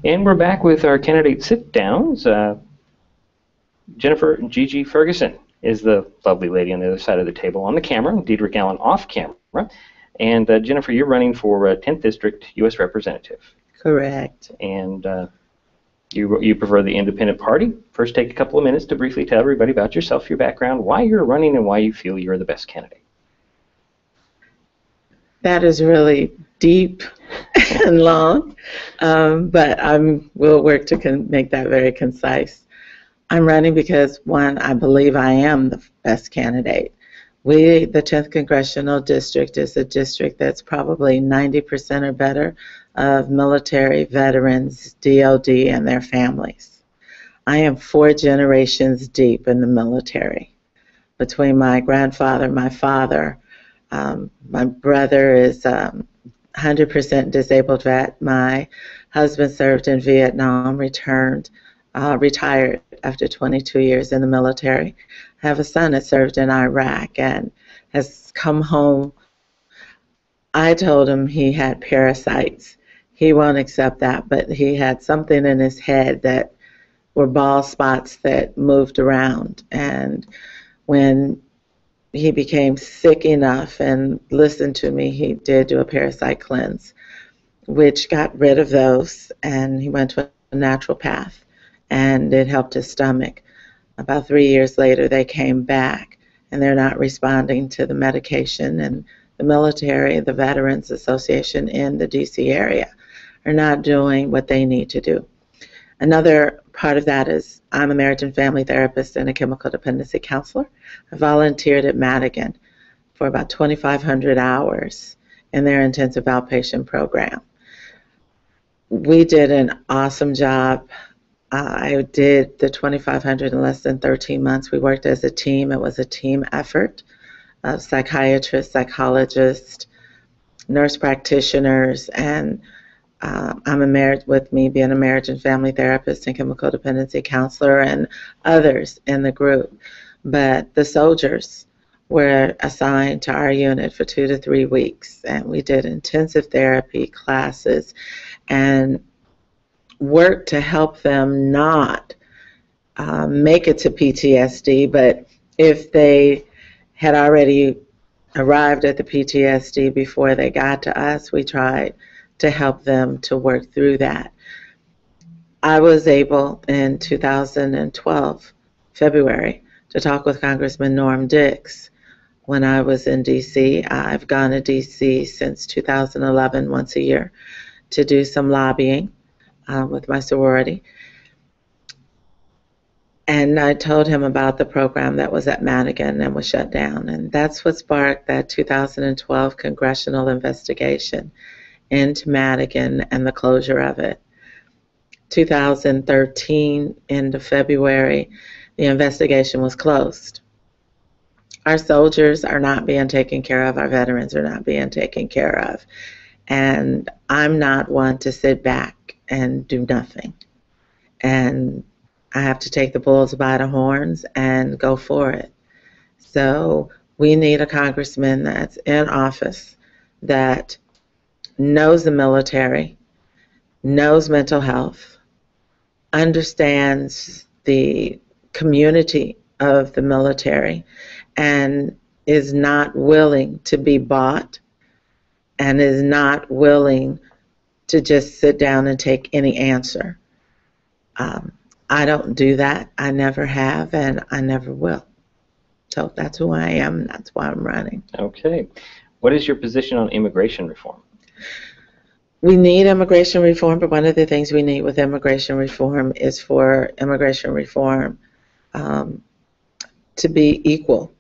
And we're back with our candidate sit-downs. Jennifer Gigi Ferguson is the lovely lady on the other side of the table on the camera, Diedrich Allen off camera. And Jennifer, you're running for 10th District U.S. Representative. Correct. And you prefer the independent party. First, take a couple of minutes to briefly tell everybody about yourself, your background, why you're running, and why you feel you're the best candidate. That is really deep and long, but we'll work to make that very concise. I'm running because, one, I believe I am the best candidate. The 10th Congressional District is a district that's probably 90% or better of military, veterans, DOD, and their families. I am 4 generations deep in the military. Between my grandfather, my father, my brother is 100% disabled vet. My husband served in Vietnam, retired after 22 years in the military. I have a son that served in Iraq and has come home. I told him he had parasites. He won't accept that, but he had something in his head that were bald spots that moved around. And when he became sick enough and listened to me, he did do a parasite cleanse, which got rid of those, and he went to a naturopath, and it helped his stomach. About 3 years later, they came back, and they're not responding to the medication, and the military, the Veterans Association in the D.C. area are not doing what they need to do. Another part of that is I'm a marriage and family therapist and a chemical dependency counselor. I volunteered at Madigan for about 2,500 hours in their intensive outpatient program. We did an awesome job. I did the 2,500 in less than 13 months. We worked as a team. It was a team effort of psychiatrists, psychologists, nurse practitioners, and with me being a marriage and family therapist and chemical dependency counselor and others in the group. But the soldiers were assigned to our unit for 2 to 3 weeks, and we did intensive therapy classes and worked to help them not make it to PTSD, but if they had already arrived at the PTSD before they got to us, we tried to help them to work through that. I was able in 2012, February, to talk with Congressman Norm Dix when I was in D.C. I've gone to D.C. since 2011 once a year to do some lobbying with my sorority. And I told him about the program that was at Madigan and was shut down. And that's what sparked that 2012 congressional investigation into Madigan and the closure of it. 2013, end of February, the investigation was closed. Our soldiers are not being taken care of. Our veterans are not being taken care of. And I'm not one to sit back and do nothing. And I have to take the bulls by the horns and go for it. So we need a congressman that's in office that knows the military, knows mental health, understands the community of the military, and is not willing to be bought and is not willing to just sit down and take any answer. I don't do that. I never have, and I never will. So that's who I am, and that's why I'm running. Okay. What is your position on immigration reform? We need immigration reform, but one of the things we need with immigration reform is for immigration reform to be equal.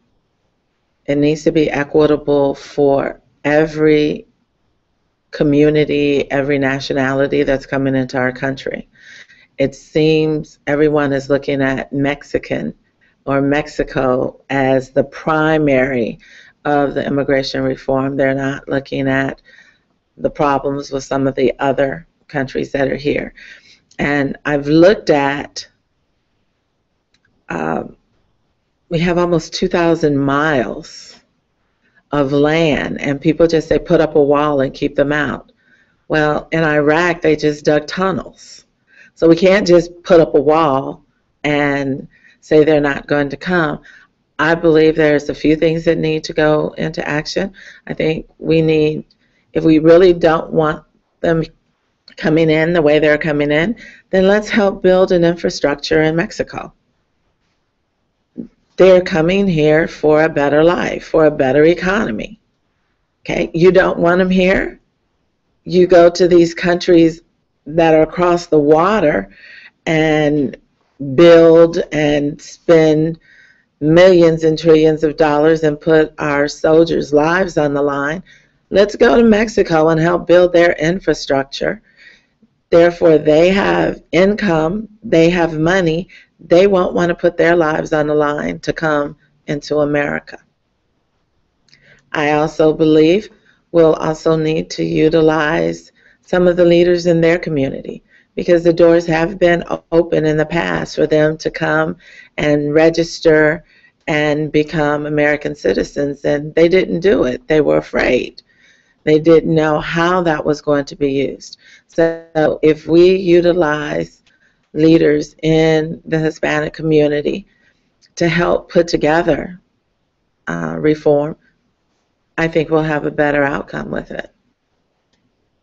It needs to be equitable for every community, every nationality that's coming into our country. It seems everyone is looking at Mexican or Mexico as the primary of the immigration reform. They're not looking at the problems with some of the other countries that are here. And I've looked at, we have almost 2,000 miles of land, and people just say put up a wall and keep them out. Well, in Iraq, they just dug tunnels. So we can't just put up a wall and say they're not going to come. I believe there's a few things that need to go into action. I think we need, if we really don't want them coming in the way they're coming in, then let's help build an infrastructure in Mexico. They're coming here for a better life, for a better economy. Okay, you don't want them here? You go to these countries that are across the water and build and spend millions and trillions of dollars and put our soldiers' lives on the line. Let's go to Mexico and help build their infrastructure. Therefore, they have income, they have money, they won't want to put their lives on the line to come into America. I also believe we'll also need to utilize some of the leaders in their community, because the doors have been open in the past for them to come and register and become American citizens, and they didn't do it. They were afraid. They didn't know how that was going to be used. So if we utilize leaders in the Hispanic community to help put together reform, I think we'll have a better outcome with it.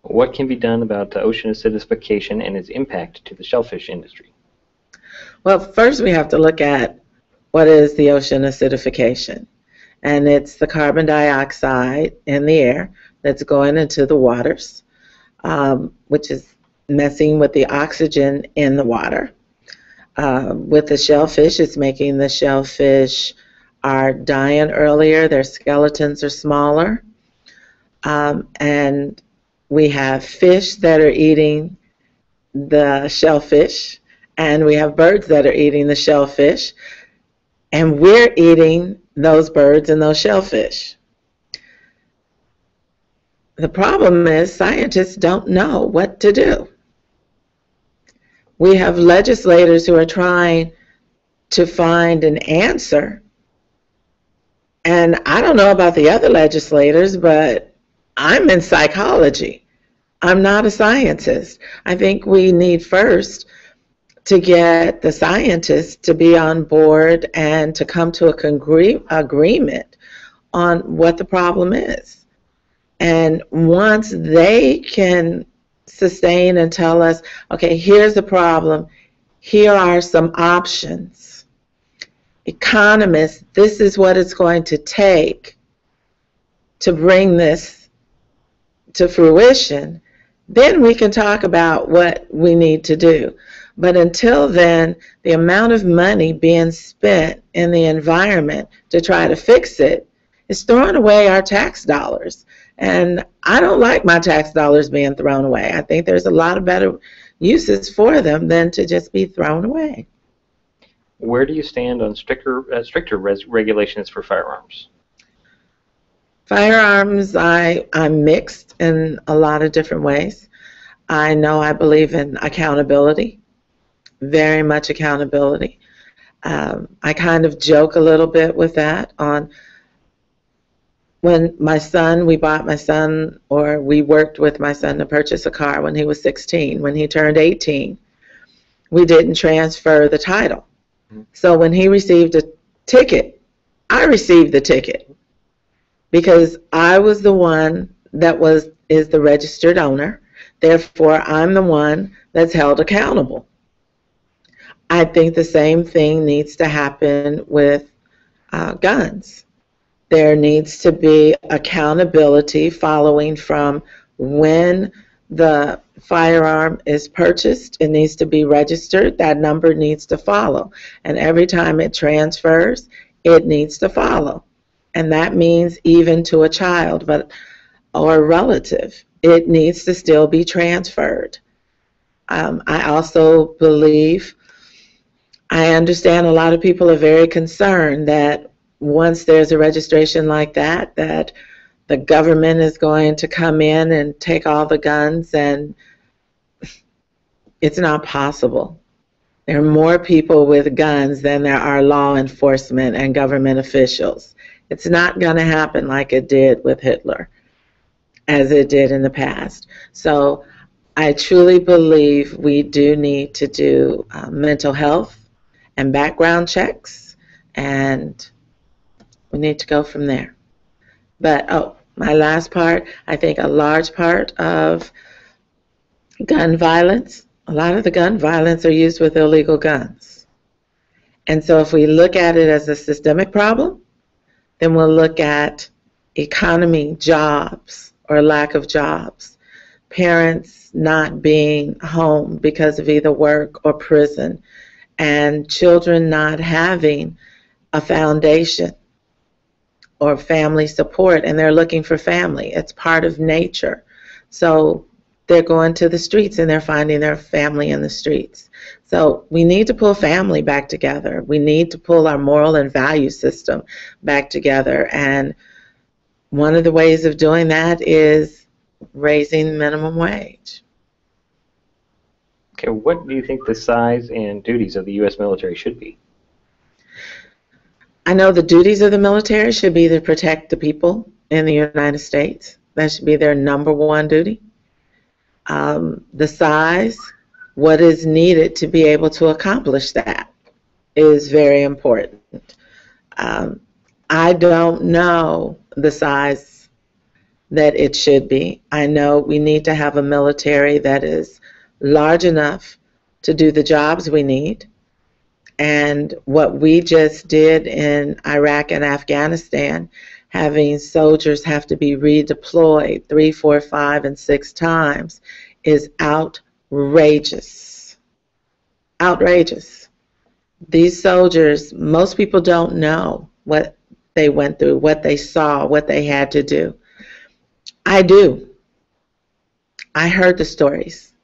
What can be done about ocean acidification and its impact to the shellfish industry? Well, first we have to look at what is the ocean acidification. And it's the carbon dioxide in the air that's going into the waters, which is messing with the oxygen in the water. With the shellfish, it's making the shellfish are dying earlier, their skeletons are smaller, and we have fish that are eating the shellfish, and we have birds that are eating the shellfish, and we're eating those birds and those shellfish. The problem is scientists don't know what to do. We have legislators who are trying to find an answer, and I don't know about the other legislators, but I'm in psychology. I'm not a scientist. I think we need first to get the scientists to be on board and to come to a agreement on what the problem is. And once they can sustain and tell us, okay, here's the problem, here are some options. Economists, this is what it's going to take to bring this to fruition, then we can talk about what we need to do. But until then, the amount of money being spent in the environment to try to fix it is throwing away our tax dollars. And I don't like my tax dollars being thrown away. I think there's a lot of better uses for them than to just be thrown away. Where do you stand on stricter regulations for firearms? Firearms, I'm mixed in a lot of different ways. I know I believe in accountability, very much accountability. I kind of joke a little bit with that on when we bought my son, or we worked with my son to purchase a car when he was 16. When he turned 18, we didn't transfer the title. So when he received a ticket, I received the ticket because I was the one that is the registered owner. Therefore, I'm the one that's held accountable. I think the same thing needs to happen with guns. There needs to be accountability following from when the firearm is purchased. It needs to be registered. That number needs to follow. And every time it transfers, it needs to follow. And that means even to a child or a relative, it needs to still be transferred. I also believe, I understand a lot of people are very concerned that once there's a registration like that the government is going to come in and take all the guns, and it's not possible. There are more people with guns than there are law enforcement and government officials. It's not going to happen like it did with Hitler, as it did in the past. So I truly believe we do need to do mental health and background checks, and we need to go from there. But, oh, my last part, I think a large part of gun violence, a lot of the gun violence are used with illegal guns. And so if we look at it as a systemic problem, then we'll look at economy, jobs, or lack of jobs, parents not being home because of either work or prison, and children not having a foundation or family support, and they're looking for family. It's part of nature. So they're going to the streets and they're finding their family in the streets. So we need to pull family back together. We need to pull our moral and value system back together. And one of the ways of doing that is raising minimum wage. Okay, what do you think the size and duties of the U.S. military should be? I know the duties of the military should be to protect the people in the United States. That should be their number one duty. The size, what is needed to be able to accomplish that is very important. I don't know the size that it should be. I know we need to have a military that is large enough to do the jobs we need. And what we just did in Iraq and Afghanistan, having soldiers have to be redeployed 3, 4, 5, and 6 times, is outrageous. Outrageous. These soldiers, most people don't know what they went through, what they saw, what they had to do. I do. I heard the stories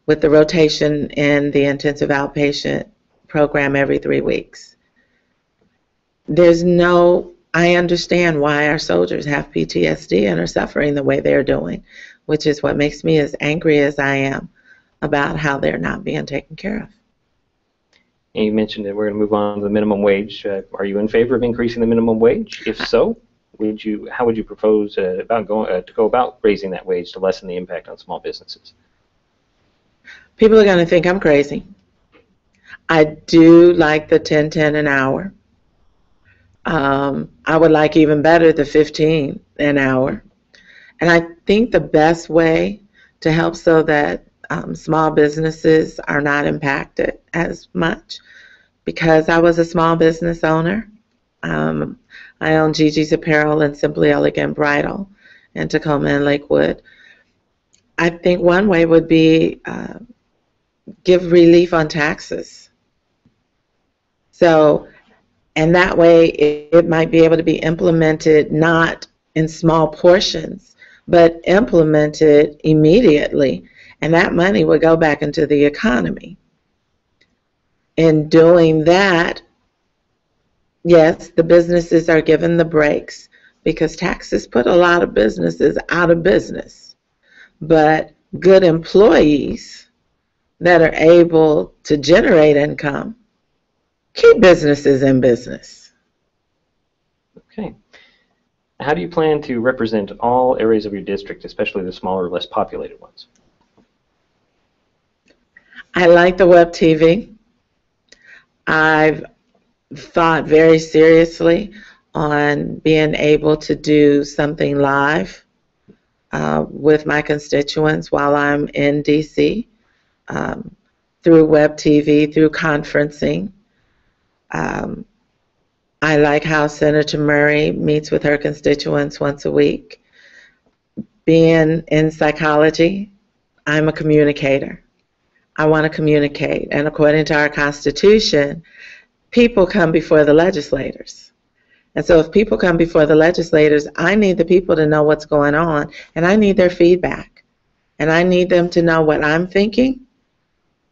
with the rotation in the intensive outpatient program every 3 weeks. I understand why our soldiers have PTSD and are suffering the way they're doing, which is what makes me as angry as I am about how they're not being taken care of. And you mentioned that we're going to move on to the minimum wage. Are you in favor of increasing the minimum wage? If so, how would you propose to go about raising that wage to lessen the impact on small businesses? People are going to think I'm crazy. I do like the 10.10 an hour. I would like even better the 15 an hour. And I think the best way to help so that small businesses are not impacted as much, because I was a small business owner. I own Gigi's Apparel and Simply Elegant Bridal in Tacoma and Lakewood. I think one way would be give relief on taxes. So, and that way it might be able to be implemented not in small portions, but implemented immediately, and that money would go back into the economy. In doing that, yes, the businesses are given the breaks because taxes put a lot of businesses out of business, but good employees that are able to generate income keep businesses in business. Okay. How do you plan to represent all areas of your district, especially the smaller, less populated ones? I like the web TV. I've thought very seriously on being able to do something live with my constituents while I'm in DC, through web TV, through conferencing. I like how Senator Murray meets with her constituents once a week. Being in psychology, I'm a communicator. I want to communicate. And according to our Constitution, people come before the legislators. And so if people come before the legislators, I need the people to know what's going on, and I need their feedback. And I need them to know what I'm thinking,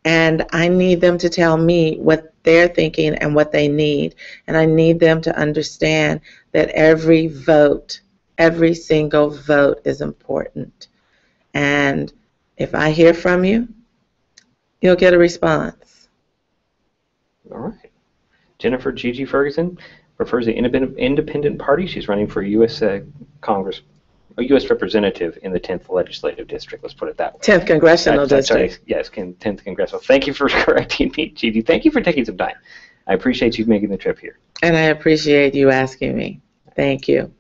and I need them to tell me what they're thinking and what they need. And I need them to understand that every vote, every single vote is important. And if I hear from you, you'll get a response. All right. Jennifer Gigi Ferguson prefers the independent party. She's running for U.S. Congress a U.S. representative in the 10th Legislative District. Let's put it that way. 10th Congressional District. Sorry, yes, 10th Congressional. Thank you for correcting me, Gigi. Thank you for taking some time. I appreciate you making the trip here. And I appreciate you asking me. Thank you.